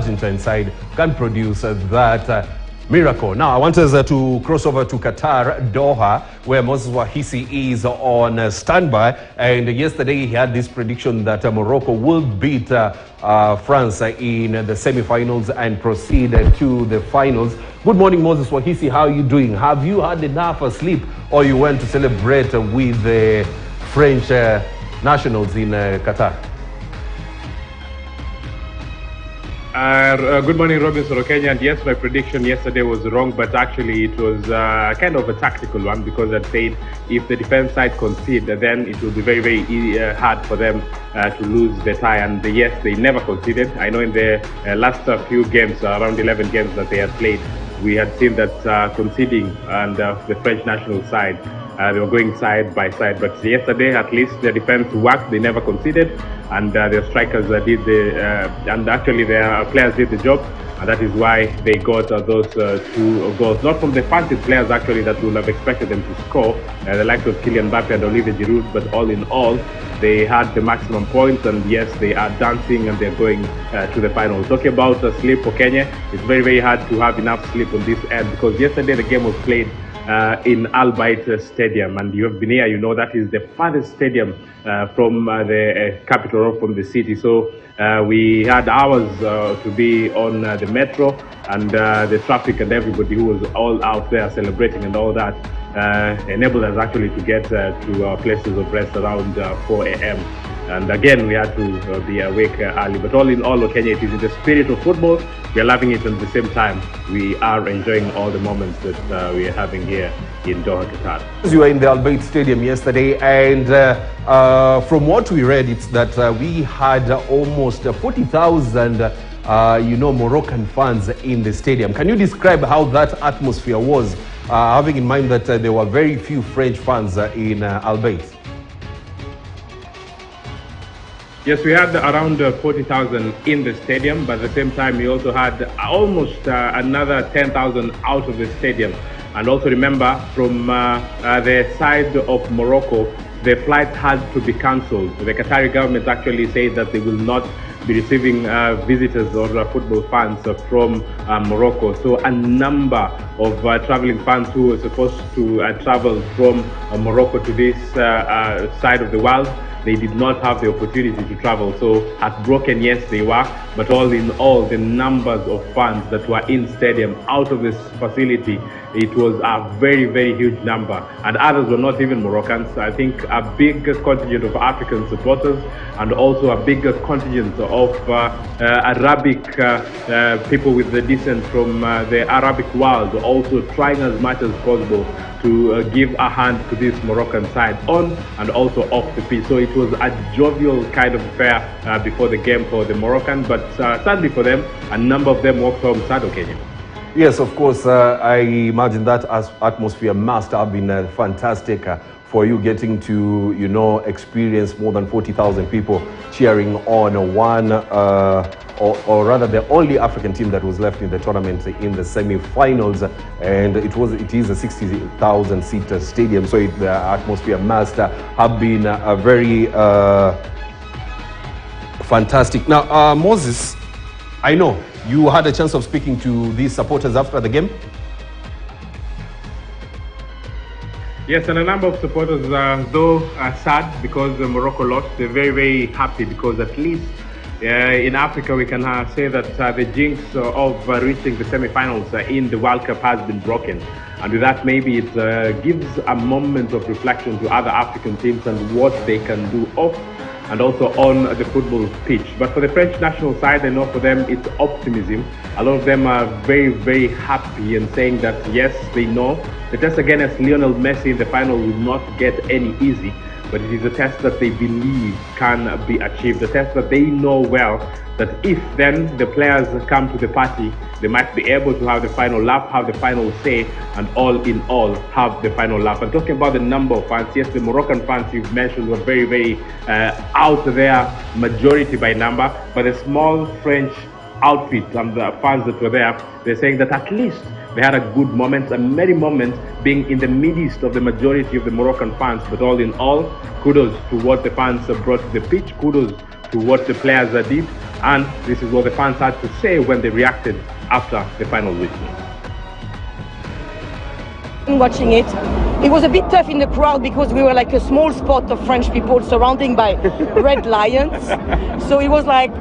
Argentine side can produce that miracle. Now, I want us to cross over to Qatar, Doha, where Moses Wahisi is on standby. And yesterday he had this prediction that Morocco will beat France in the semi-finals and proceed to the finals. Good morning, Moses Wahisi. How are you doing? Have you had enough sleep, or you went to celebrate with the French nationals in Qatar? Good morning, Robin Sorokenya. And yes, my prediction yesterday was wrong, but actually it was kind of a tactical one, because I said if the defense side concede, then it will be very, very hard for them to lose the tie. And yes, they never conceded. I know in the last few games, around 11 games that they had played, we had seen that conceding and the French national side, they were going side by side. But yesterday, at least the defense worked. They never conceded, and their strikers did and actually their players did the job. And that is why they got those 2 goals. Not from the fancy players, actually, that would have expected them to score, the likes of Kylian Mbappe and Olivier Giroud. But all in all, they had the maximum points, and yes, they are dancing and they're going to the final. Talking about sleep for Kenya, it's very, very hard to have enough sleep on this end, because yesterday the game was played in Al Bayt Stadium, and you have been here, you know that is the farthest stadium from the capital or from the city. So we had hours to be on the metro, and the traffic and everybody who was all out there celebrating and all that enabled us actually to get to places of rest around 4 a.m. And again, we had to be awake early. But all in all, Kenya, it is in the spirit of football. We are loving it, and at the same time, we are enjoying all the moments that we are having here in Doha, Qatar. You were in the Al Bayt Stadium yesterday, and from what we read, it's that we had almost 40,000 Moroccan fans in the stadium. Can you describe how that atmosphere was, having in mind that there were very few French fans in Al Bayt? Yes, we had around 40,000 in the stadium, but at the same time, we also had almost another 10,000 out of the stadium. And also remember, from the side of Morocco, the flight had to be cancelled. The Qatari government actually said that they will not be receiving visitors or football fans from Morocco. So a number of traveling fans who were supposed to travel from Morocco to this side of the world, they did not have the opportunity to travel. So heartbroken, yes, they were, but all in all, the numbers of fans that were in stadium out of this facility, it was a very, very huge number. And others were not even Moroccans. I think a big contingent of African supporters, and also a big contingent of Arabic people with the descent from the Arabic world, also trying as much as possible to give a hand to this Moroccan side on and also off the pitch. So it was a jovial kind of affair before the game for the Moroccans, but sadly for them, a number of them walked home sad, Kenya. Yes, of course. I imagine that atmosphere must have been fantastic for you, getting to, experience more than 40,000 people cheering on one, or rather the only African team that was left in the tournament in the semi-finals. And it is a 60,000 seat stadium, so the atmosphere must have been a very fantastic. Now, Moses, I know you had a chance of speaking to these supporters after the game. Yes, and a number of supporters, though sad because Morocco lost, they're very, very happy, because at least in Africa we can say that the jinx of reaching the semi-finals in the World Cup has been broken. And with that, maybe it gives a moment of reflection to other African teams and what they can do off and also on the football pitch. But for the French national side, I know for them it's optimism. A lot of them are very, very happy and saying that yes, they know the test against Lionel Messi in the final will not get any easy, but it is a test that they believe can be achieved, a test that they know well, that if then the players come to the party, they might be able to have the final laugh, have the final say, and all in all, have the final laugh. And talking about the number of fans, yes, the Moroccan fans you've mentioned were very, very out there, majority by number, but the small French outfit and the fans that were there, they're saying that at least they had a good moment, a merry moment, being in the midst of the majority of the Moroccan fans. But all in all, kudos to what the fans brought to the pitch, kudos to what the players did, And this is what the fans had to say when they reacted after the final whistle. Watching it, it was a bit tough in the crowd because we were like a small spot of French people surrounding by red lions. So it was like,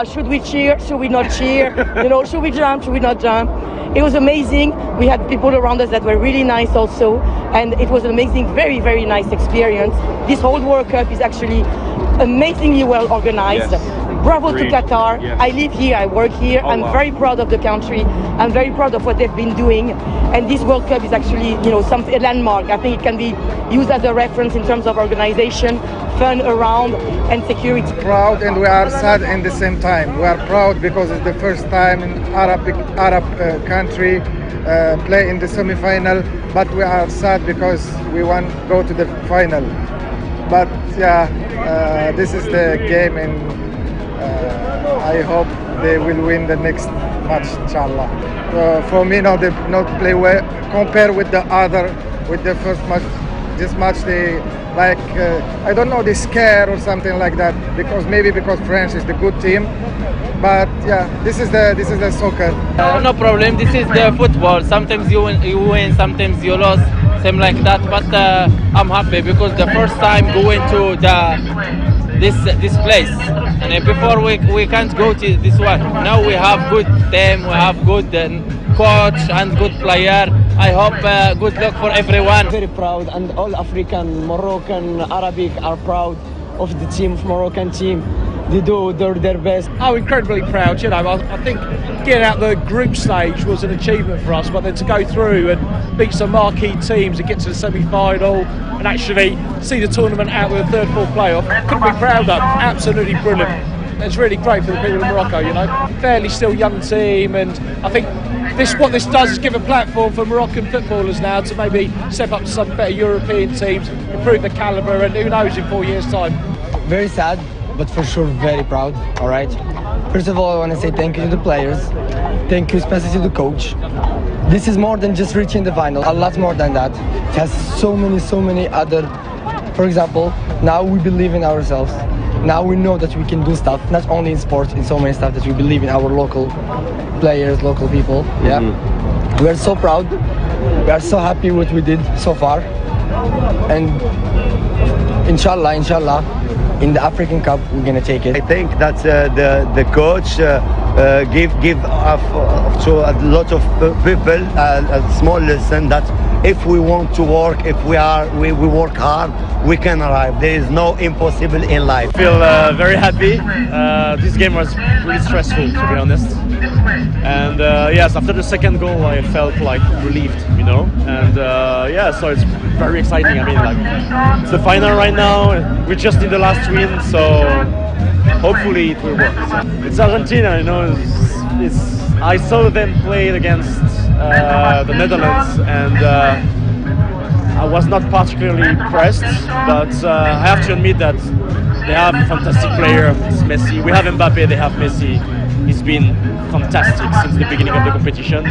should we cheer? Should we not cheer? You know, should we jump? Should we not jump? It was amazing. We had people around us that were really nice also, and it was an amazing, very, very nice experience. This whole World Cup is actually amazingly well organized. Yes. Bravo to Qatar. Yes. I live here, I work here. I'm very proud of the country. I'm very proud of what they've been doing. And this World Cup is actually, you know, a landmark. I think it can be used as a reference in terms of organization, fun around, and security. Proud and we are sad at the same time. We are proud because it's the first time in Arab country play in the semi-final, but we are sad because we want to go to the final. But yeah, this is the game, and I hope they will win the next match, inshallah. For me, now they not play well compared with the first match. This match they like I don't know, they scare or something like that, because France is the good team. But yeah, this is the soccer. No problem. This is the football. Sometimes you win, sometimes you lose, same like that. But I'm happy because the first time going to this place, and before we can't go to this one. Now we have good team, we have good coach and good player. I hope good luck for everyone. Very proud, and all African, Moroccan, Arabic are proud of the team, of Moroccan team. They do their best. Oh, incredibly proud. You know, I think getting out the group stage was an achievement for us, but then to go through and beat some marquee teams and get to the semi-final and actually see the tournament out with a third, fourth playoff, couldn't be proud of. Absolutely brilliant. It's really great for the people of Morocco, you know. Fairly still young team, and I think what this does is give a platform for Moroccan footballers now to maybe step up to some better European teams, improve the calibre, and who knows in 4 years' time. Very sad, but for sure very proud. All right. First of all, I want to say thank you to the players. Thank you especially to the coach. This is more than just reaching the final. A lot more than that. It has so many other. For example, now we believe in ourselves. Now we know that we can do stuff, not only in sports, in so many stuff, that we believe in our local players, local people. Yeah. We are so proud. We are so happy with what we did so far. And inshallah, in the African Cup, we're gonna take it. I think that the coach give to a lot of people a small lesson that if we want to work, if we work hard, we can arrive. There is no impossible in life. I feel very happy. This game was really stressful, to be honest. And yes, after the second goal, I felt like relieved, you know. And yeah, so it's very exciting. I mean, like, it's the final right now. We just need the last win, so hopefully it will work. It's Argentina, you know. I saw them play against the Netherlands, and I was not particularly impressed, but I have to admit that they have a fantastic player. It's Messi. We have Mbappe, they have Messi. He's been fantastic since the beginning of the competition.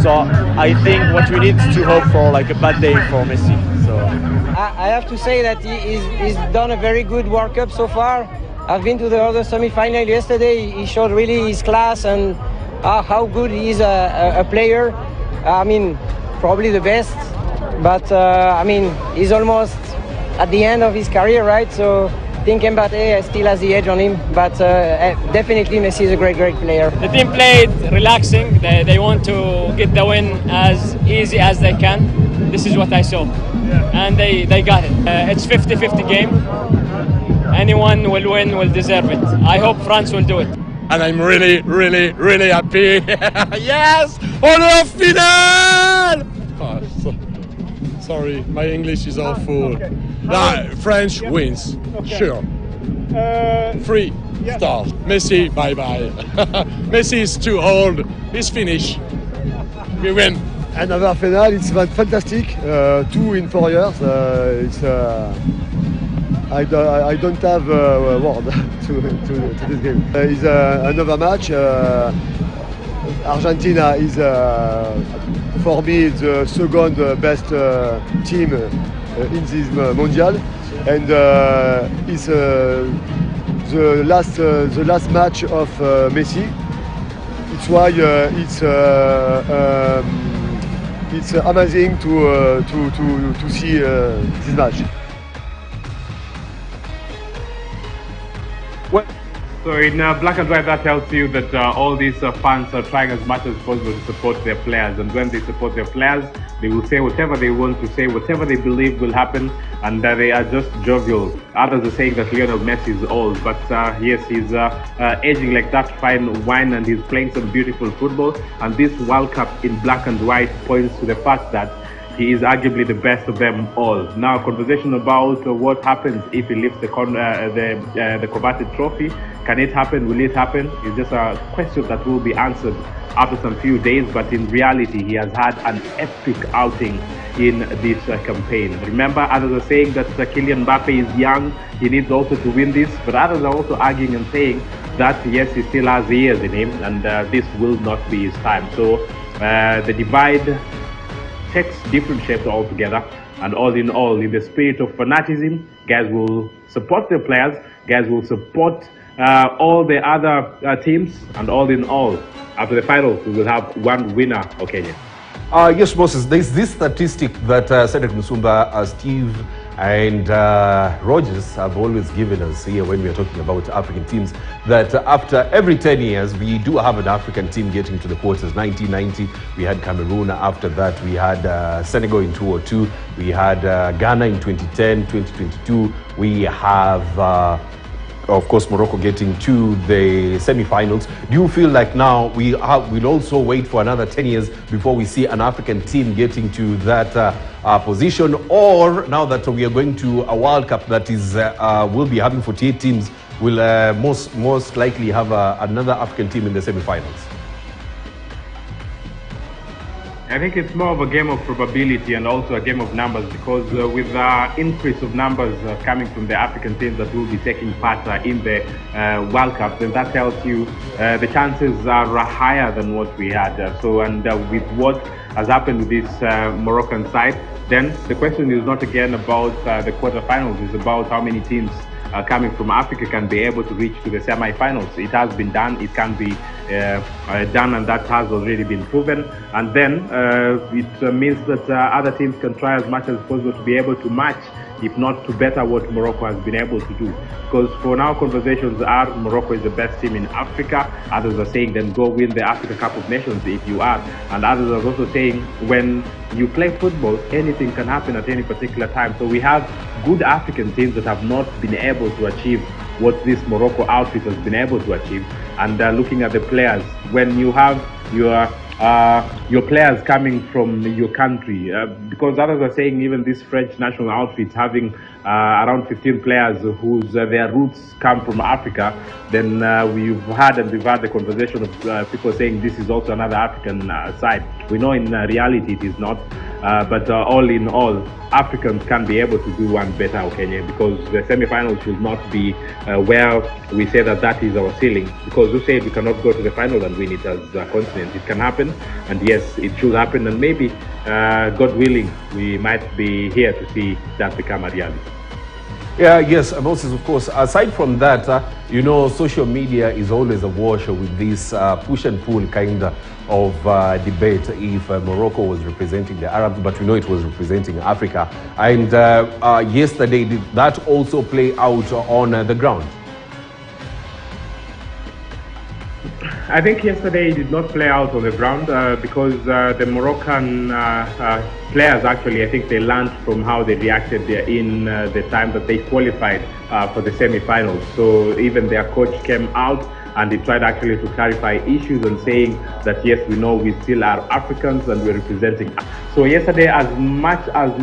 So I think what we need to hope for, like a bad day for Messi. So I have to say that he's done a very good World Cup so far. I've been to the other semi-final yesterday. He showed really his class and how good he is a player. I mean, probably the best. But I mean, he's almost at the end of his career, right? So I think Mbappe still has the edge on him. But definitely Messi is a great player. The team played relaxing. They want to get the win as easy as they can. This is what I saw. And they got it. It's 50-50 game. Anyone will win, will deserve it. I hope France will do it. And I'm really happy. Yes! On the final! Oh, sorry, my English is awful. Okay. French wins, sure. 3 stars. Messi, bye-bye. Messi is too old. He's finished. We win. Another final, it's fantastic. 2 in 4 years. I don't have a word to this game. It's another match. Argentina is, for me, the second best team in this Mondial. And it's the last match of Messi. It's why it's amazing to see this match. So in black and white, that tells you that all these fans are trying as much as possible to support their players, and when they support their players, they will say whatever they want to say, whatever they believe will happen, and they are just jovial. Others are saying that Lionel Messi is old, but yes, he's aging like that fine wine, and he's playing some beautiful football. And this World Cup in black and white points to the fact that he is arguably the best of them all. Now, conversation about what happens if he lifts the coveted trophy. Can it happen? Will it happen? It's just a question that will be answered after some few days. But in reality, he has had an epic outing in this campaign. Remember, others are saying that Kylian Mbappe is young. He needs also to win this. But others are also arguing and saying that, yes, he still has years in him, and this will not be his time. So the divide takes different shapes altogether, and all in all, in the spirit of fanaticism, guys will support their players, guys will support all the other teams, and all in all, after the final, we will have one winner, Kenya. Yes, Moses, there's this statistic that Cedric Musumba, Steve, and Rogers have always given us here when we are talking about African teams, that after every 10 years, we do have an African team getting to the quarters. 1990, we had Cameroon. After that, we had Senegal in 2002. We had Ghana in 2010, 2022. We have of course, Morocco getting to the semi-finals. Do you feel like now we'll also wait for another 10 years before we see an African team getting to that position? Or now that we are going to a World Cup that is will be having 48 teams, will most likely have another African team in the semi-finals? I think it's more of a game of probability and also a game of numbers, because with the increase of numbers coming from the African teams that will be taking part in the World Cup, then that tells you the chances are higher than what we had. With what has happened with this Moroccan side, then the question is not again about the quarterfinals, it's about how many teams coming from Africa can be able to reach to the semi-finals. It has been done, it can be done, and that has already been proven. And then it means that other teams can try as much as possible to be able to match, if not to better what Morocco has been able to do. Because for now, conversations are Morocco is the best team in Africa. Others are saying then go win the Africa Cup of Nations if you are. And others are also saying when you play football, anything can happen at any particular time. So we have good African teams that have not been able to achieve what this Morocco outfit has been able to achieve. And looking at the players, when you have your players coming from your country, because others are saying even this French national outfit having around 15 players whose their roots come from Africa, then we've had the conversation of people saying this is also another African side. We know in reality it is not, but all in all, Africans can be able to do one better, Kenya, because the semi-finals should not be where we say that is our ceiling, because we say we cannot go to the final and win it as a continent. It can happen, and yes, it should happen, and maybe, God willing, we might be here to see that become a reality. Yeah, yes, Moses, of course. Aside from that, you know, social media is always a wash with this push and pull kind of debate if Morocco was representing the Arabs, but we know it was representing Africa. And yesterday, did that also play out on the ground? I think yesterday it did not play out on the ground because the Moroccan players actually, I think they learned from how they reacted in the time that they qualified for the semi-finals. So even their coach came out and he tried actually to clarify issues and saying that yes, we know we still are Africans and we're representing. So yesterday, as much as